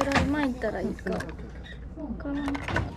くらい巻いたらいいかわからんけどね。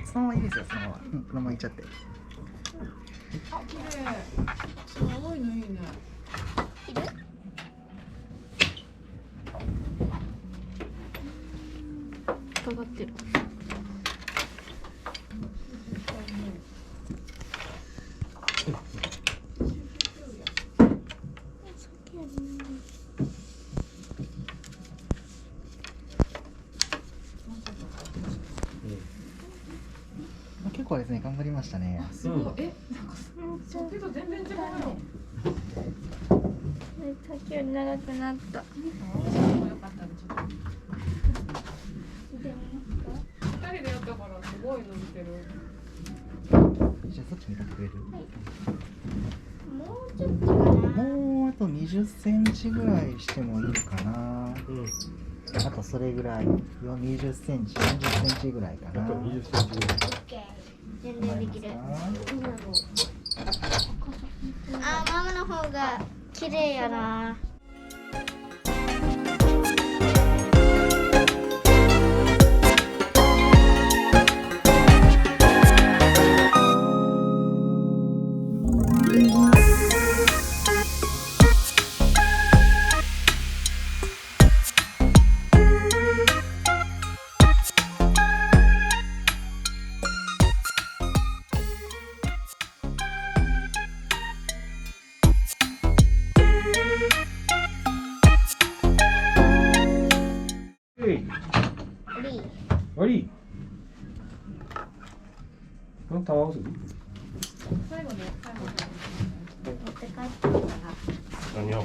そのままいいですよ、そのまま。このままいっちゃって。あ、綺麗。青いのいいね。いる？かかってる。結構ですね、頑張りましたね。すごい。なんかそうけど全然違うよ。さっきより長くなった。よかったね、ちょっと。二人でやったからすごい伸びてる。じゃあそっち見てくれる？もうちょっとかな。もうあと20センチぐらいしてもいいかな。あとそれぐらい、20センチ、40センチぐらいかな。あと20センチぐらい。全然できる。あ、ママの方が綺麗やな。어리. 그럼 다 먹었어. 最後ね、最後ね。持って帰ってるかな。 아니요.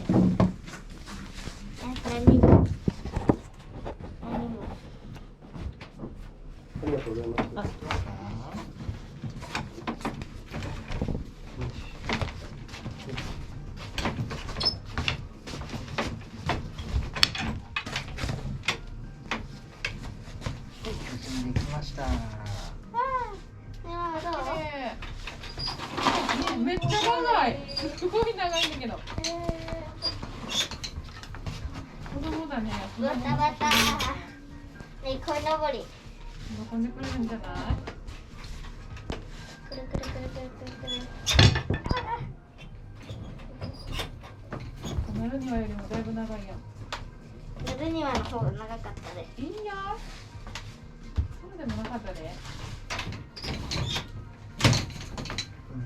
何も。ありがとうございます。できました。めっちゃ長い。すごい長いんだけど。子供だね。バタバタ。ね、こいのぼり。喜んでくれるんじゃない？くるくるくるくるくるくる。なるにはよりもだいぶ長いやん。なるにはの方が長かったで。いいや。そうでもなかったね。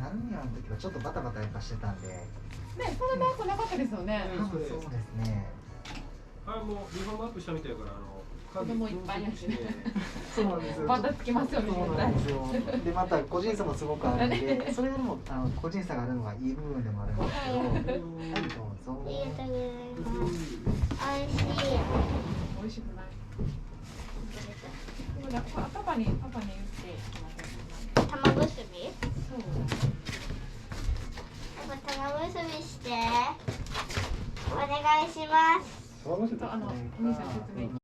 ナルミアの時はちょっとバタバタやっぱしてたんで。ね、そんな長くなかったですよね。そうですね。あ、もうリフォームアップしたみたいやから、子供いっぱいやしね。そうなんですよ。バタつきますよね。そうなんですよ。でまた個人差もすごくあるんで、それよりも個人差があるのがいい部分でもあるんですけど。はい、どうぞ。ありがとうございます。美味しい。美味しくない。でもね、パパに言って。玉結び？そう。玉結びして。お願いします。お兄さん説明。